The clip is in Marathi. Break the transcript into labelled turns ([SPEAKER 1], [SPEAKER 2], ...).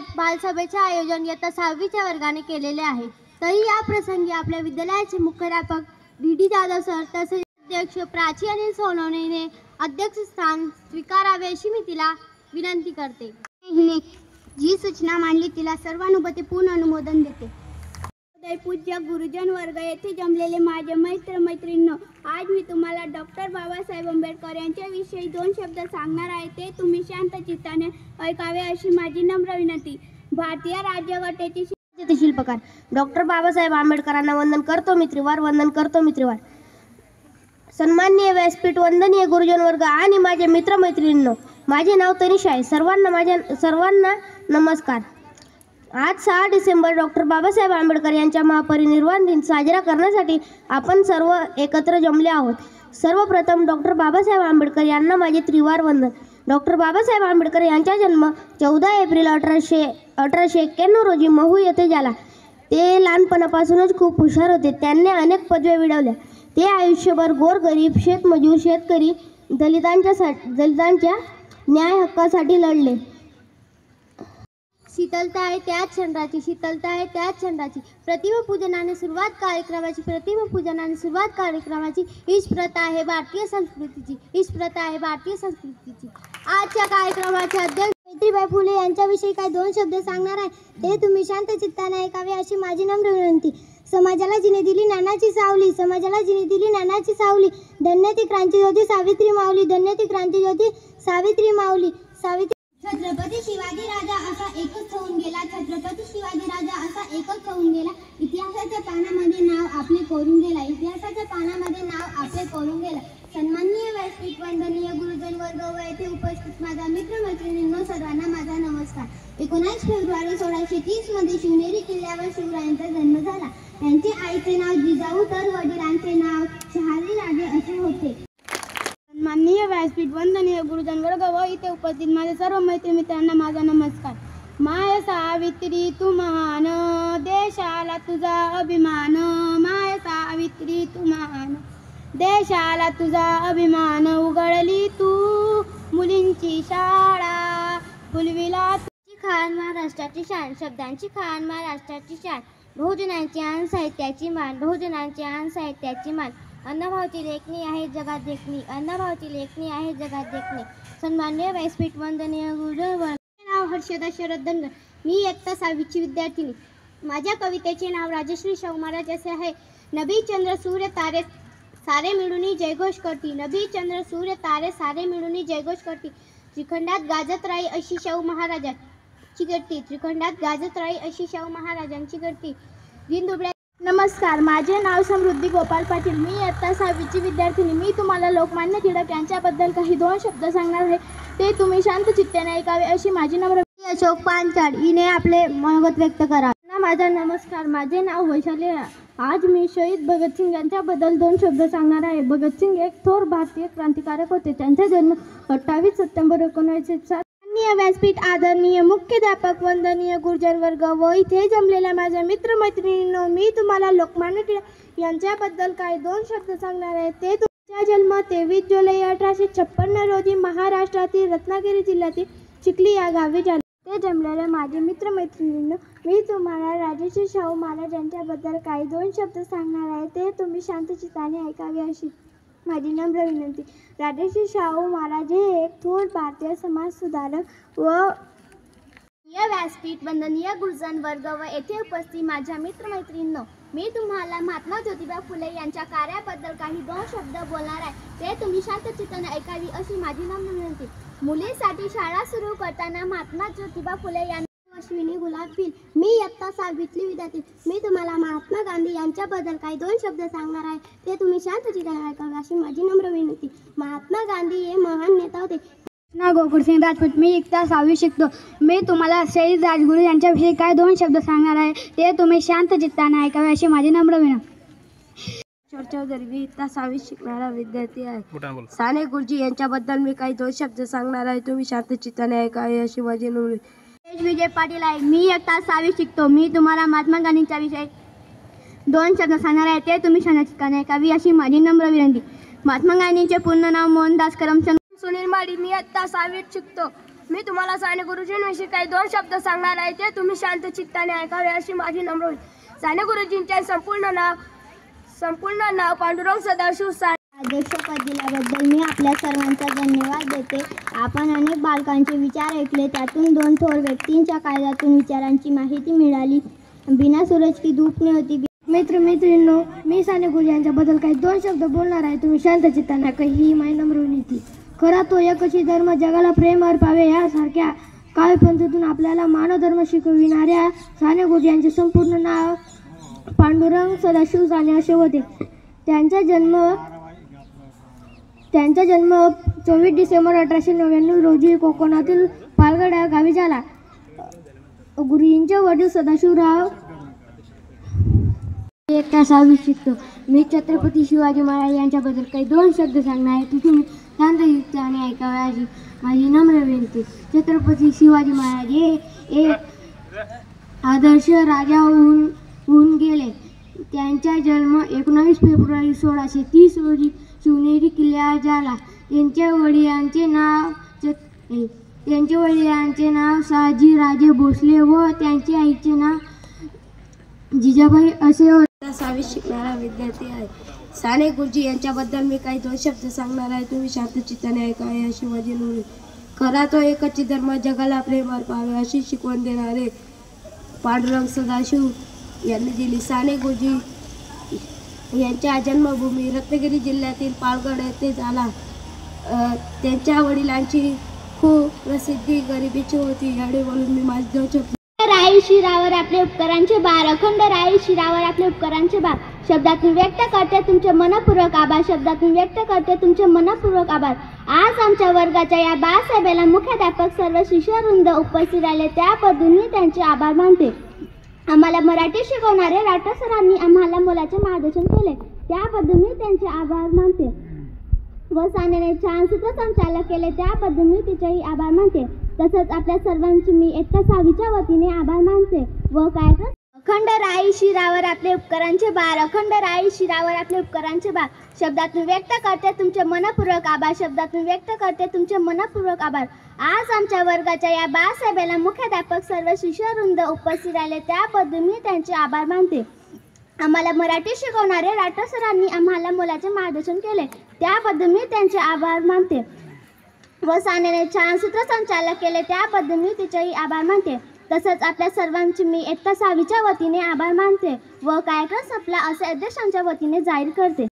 [SPEAKER 1] विद्यालयात बालसभेचे आयोजन इयत्ता 6वीच्या वर्गाने केलेले आहे। तरी या प्रसंगी आपल्या विद्यालयाचे मुख्याध्यापक डी जाधव सर तसेच अध्यक्ष प्राची अनिल सोनवणेने अध्यक्षस्थान स्वीकारावे अशी मी तिला विनंती करते। हिने जी सूचना मांडली तिला सर्वानुमतेपूर्ण अनुमोदन देते। पूज्य गुरुजन वर्ग येथे जमलेले माझे मित्र मैत्रिणींनो, आज मी तुम्हाला डॉक्टर बाबासाहेब आंबेडकर यांच्याविषयी 2 शब्द सांगणार आहे। ते तुम्ही शांत चित्ताने ऐकावे अशी माझी नम्र विनंती। भारतीय राज्यघटनेचे शिल्पकार डॉक्टर बाबासाहेब आंबेडकरांना वंदन करतो मित्रवार, वंदन करतो मित्रवार। सन्माननीय व्यासपीठ, वंदनीय गुरुजन वर्ग आणि माझे मित्र मैत्रिणींनो, माझे नाव तनिषा आहे। सर्वांना नमस्कार। आज 6 डिसेंबर डॉक्टर बाबासाहेब आंबेडकर यांच्या महापरिनिर्वाण दिन साजरा करण्यासाठी आपण सर्व एकत्र जमले आहोत। सर्वप्रथम डॉक्टर बाबासाहेब आंबेडकर यांना माझे त्रिवार वंदन। डॉक्टर बाबासाहेब आंबेडकर यांचा जन्म 14 एप्रिल 1891 रोजी महू येथे झाला। ते लहानपणापासूनच खूप हुशार होते। त्यांनी अनेक पदव्या मिळवल्या। ते आयुष्यभर गोरगरीब, शेतमजूर, शेतकरी, दलितांच्या न्याय हक्कासाठी लढले। शीतलता आहे त्याच चंद्राची, शीतलता आहे त्याच चंद्राची। प्रतिमापूजनाने सुरुवात कार्यक्रमाची हीच प्रथा आहे भारतीय संस्कृतीची। आजच्या कार्यक्रमाचे अध्यक्ष सावित्रीबाई फुले यांच्याविषयी काही 2 शब्द सांगणार आहे। ते तुम्ही शांत चित्ताने ऐकावे अशी माझी नम्र विनंती। समाजाला जिने दिली ज्ञानाची सावली, धन्य ती क्रांतिज्योती सावित्री माऊली, धन्य ती क्रांतिज्योती सावित्री माऊली। छत्रपती शिवाजी राजा असा एकच होऊन गेला, इतिहासाच्या पानामध्ये नाव आपले कोरून गेला। सन्माननीय व्यासपीठ, वंदनीय गुरुजन वर्ग व येथे उपस्थित माझा मित्र मैत्रिणींनो, सर्वांना माझा नमस्कार। 19 फेब्रुवारी 1630 मध्ये शिवनेरी किल्ल्यावर शिवरायांचा जन्म झाला। त्यांचे आईचे नाव जिजाऊ तर वडिलांचे नाव शहाजी राजे असे होते। माननीय व्यासपीठ, वंदनीय गुरुजन वर्ग व इथे उपस्थित माझ्या सर्व मित्रांना माझा नमस्कार। माय सावित्री तू महान, देशाला तुझा अभिमान। माय सावित्री तू महान, देशाला तुझा अभिमान। उघडली तू मुलींची शाळा, फुलविला तुझी खान महाराष्ट्राची शान। शब्दांची खान महाराष्ट्राची शान, बहुजनांची आन साहित्याची मान। अन्नभाऊची लेखणी आहे जगात देखणी। सन्माननीय व्यासपीठ, वंदनीय गुरुजन वर्ग, नाव हर्षदा शरद धनगर। मी इयत्ता 6वीची विद्यार्थिनी। माझ्या कवितेचे नाव राजश्री शाहू महाराज असे आहे। नभी चंद्र सूर्य तारे सारे मिळून जयघोष करती, नभी चंद्र सूर्य तारे सारे मिळून जयघोष करती। त्रिखंडात गाजत राही अशी शाहू महाराजांची कीर्ती। दिनदुबळ्या नमस्कार, माझे नाव समृद्धी गोपाल पाटील। मी इयत्ता 6वीची विद्यार्थिनी। मी तुम्हाला लोकमान्य टिळक यांच्याबद्दल काही 2 शब्द सांगणार आहे। ते तुम्ही शांत चित्ताने ऐकावे अशी माझी नम्र। अशोक पांचाळ हिने आपले मनोगत व्यक्त करा। माझा नमस्कार, माझे नाव वैशाली आहे। आज मी शहीद भगतसिंग यांच्याबद्दल 2 शब्द सांगणार आहे। भगतसिंग एक थोर भारतीय क्रांतिकारक होते। त्यांचा जन्म 28 सप्टेंबर 1907। माननीय व्यासपीठ, आदरणीय मुख्याध्यापक, वंदनीय गुरुजन वर्ग व इथे जमलेल्या माझ्या मित्र मैत्रिणींनो, मी तुम्हाला लोकमान्य टिळक यांच्याबद्दल काही 2 शब्द सांगणार आहे। ते तुमचा जन्म 23 जुलै 1856 रोजी महाराष्ट्रातील रत्नागिरी जिल्ह्यातील चिखली या गावी झाला। ते जमलेल्या माझे मित्र मैत्रिणींनो, मी तुम्हाला राजश्री शाहू महाराज यांच्याबद्दल काही 2 शब्द सांगणार आहे। ते तुम्ही शांत चित्ताने ऐकावे अशी माझी नम्र विनंती। राजश्री शाहू महाराज हे एक थोर भारतीय समाज सुधारक व व्यासपीठ, वंदनीय गुरुजन वर्ग व येथे उपस्थित माझ्या मित्रमैत्रिणींनो, मी तुम्हाला महात्मा ज्योतिबा फुले यांच्या कार्याबद्दल काही 2 शब्द बोलणार आहे। ते तुम्ही शांत चित्ताने ऐकावी अशी माझी नम्र विनंती। मुलींसाठी शाळा सुरू करताना महात्मा ज्योतिबा फुले यांनी अश्विनी गुलाब बिल। मी इयत्ता 6वीतली विद्यार्थी। मी तुम्हाला महात्मा गांधी यांच्याबद्दल काही 2 शब्द सांगणार आहे। ते तुम्ही शांत चित्ताने ऐकावे अशी माझी नम्र विनंती। महात्मा गांधी हे महान नेता होते। गोकुळसिंग राजपूत। मी इयत्ता 6वी शिकतो। मी तुम्हाला शहीद राजगुरू यांच्याविषयी काही 2 शब्द सांगणार आहे। ते तुम्ही शांत चित्ताने ऐकावे अशी माझी नम्र विनंती। चौधरी, मी इयत्ता 6वीत शिकणारा विद्यार्थी आहे। साने गुरुजी यांच्याबद्दल मी काही 2 शब्द सांगणार आहे। तुम्ही शांत चित्ताने ऐकावे अशी माझी नम्र। विजय पाटील आहे। मी इयत्ता 6वीत शिकतो। मी तुम्हाला महात्मा गांधींच्या विषयी 2 शब्द सांगणार आहे। ते तुम्ही शांत चित्ताने ऐकावी अशी माझी नम्र विनंती। महात्मा गांधींचे पूर्ण नाव मोहनदास करमचंद सुनील माळी। मी इयत्ता 6वीत शिकतो।
[SPEAKER 2] मी तुम्हाला साने गुरुजींविषयी काही 2 शब्द सांगणार आहे, ते तुम्ही शांत चित्ताने ऐकावे अशी माझी नम्र विनंती. साने गुरुजींचे संपूर्ण नाव पांडुरंग सदाशिव साने.
[SPEAKER 1] अध्यक्षपद दिल्याबद्दल मी आपल्या सर्वांचा धन्यवाद देते. आपण अनेक बालकांचे विचार ऐकले, त्यातून 2 थोर व्यक्तींच्या काळजातून विचारांची माहिती मिळाली. बिना सूरज की धूप ने होती.
[SPEAKER 2] मैत्रिणींनो, मी साने गुरुजी यांच्याबद्दल काही 2 शब्द बोलणार आहे, तुम्ही शांत चित्ताने ऐका ही माझी नम्र विनंती. खरा तो एकच धर्म जगाला प्रेम अर्पावे यासारख्या काव्यपंथातून आपल्याला मानव धर्म शिकविणाऱ्या साने गुरुजी यांचे संपूर्ण नाव पांडुरंग सदाशिव साने असे होते. त्यांचा जन्म 24 डिसेंबर 1899 रोजी कोकणातील पालघर या गावी झाला. गुरुजींचे वडील सदाशिवराव
[SPEAKER 1] इयत्ता 6वी शिकतो. मी छत्रपती शिवाजी महाराज यांच्याबद्दल काही 2 शब्द सांगणार आहे, तुम्ही शांतचित्ताने ऐकावे अशी माझी नम्र विनंती. छत्रपती शिवाजी महाराज हे एक आदर्श राजा होऊन गेले. त्यांचा जन्म 19 फेब्रुवारी 1630 रोजी शिवनेरी किल्ल्यावर झाला. त्यांच्या वडिलांचे नाव शहाजी राजे भोसले व त्यांच्या आईचे नाव जिजाबाई असे होते.
[SPEAKER 2] 6वी शिकणारा विद्यार्थी आहे. साने गुरुजी यांच्याबद्दल मी काही 2 शब्द सांगणार आहे, तुम्ही शांत चित्ताने ऐकावे अशी माझी नम्र. खरा तो एकच धर्म जगाला प्रेम अर्पावे अशी शिकवण देणारे पांडुरंग सदाशिव यांनी दिली. साने गुरुजी यांच्या जन्मभूमी रत्नागिरी जिल्ह्यातील पालघर येथे झाला. त्यांच्या वडिलांची खूप प्रसिद्धी गरिबीची होती. एवढे बोलून मी माझे 2 शब्द.
[SPEAKER 1] राई शिरावर आपले उपकारांचे भार. अखंड राई शिरावर आपले उपकारांचे भार. शब्दातून व्यक्त करते तुमचे मनपूर्वक आभार. शब्दातून व्यक्त करते तुमचे मनपूर्वक आभार. आज आमच्या वर्गाच्या या बाळासाहेबाला मुख्याध्यापक सर्व शिष्यवृंद उपस्थित राहिले, त्याबद्दल मी त्यांचे आभार मानते. आम्हाला मराठी शिकवणारे राठोड सरांनी आम्हाला मोलाचे मार्गदर्शन केले, त्याबद्दल मी त्यांचे आभार मानते. व सानेने छान सूत्रसंचालन केले, त्याबद्दल मी तिचेही आभार मानते. तसंच आपल्या सर्वांची मी इयत्ता 6वीच्या वतीने आभार मानते. व काय कर अखंड राई शिरावर आपले उपकारांचे भार. अखंड राई शिरावर आपले उपकारांचे भार. शब्दातून व्यक्त करते तुमचे मनपूर्वक आभार. शब्दातून व्यक्त करते तुमचे मनपूर्वक आभार. आज आमच्या वर्गाच्या या बाळासाहेबाला मुख्याध्यापक सर्व शिष्यवृंद उपस्थित राहिले, त्याबद्दल मी त्यांचे आभार मानते. आम्हाला मराठी शिकवणारे राठोड सरांनी आम्हाला मोलाचे मार्गदर्शन केले, त्याबद्दल मी त्यांचे आभार मानते. व सानेने छान सूत्रसंचालन केले, त्याबद्दल मी तिचेही आभार मानते. तसंच आपल्या सर्वांची मी इयत्ता 6वीच्या वतीने आभार मानते. व कार्यक्रम संपला असे अध्यक्षांच्या वतीने जाहीर करते.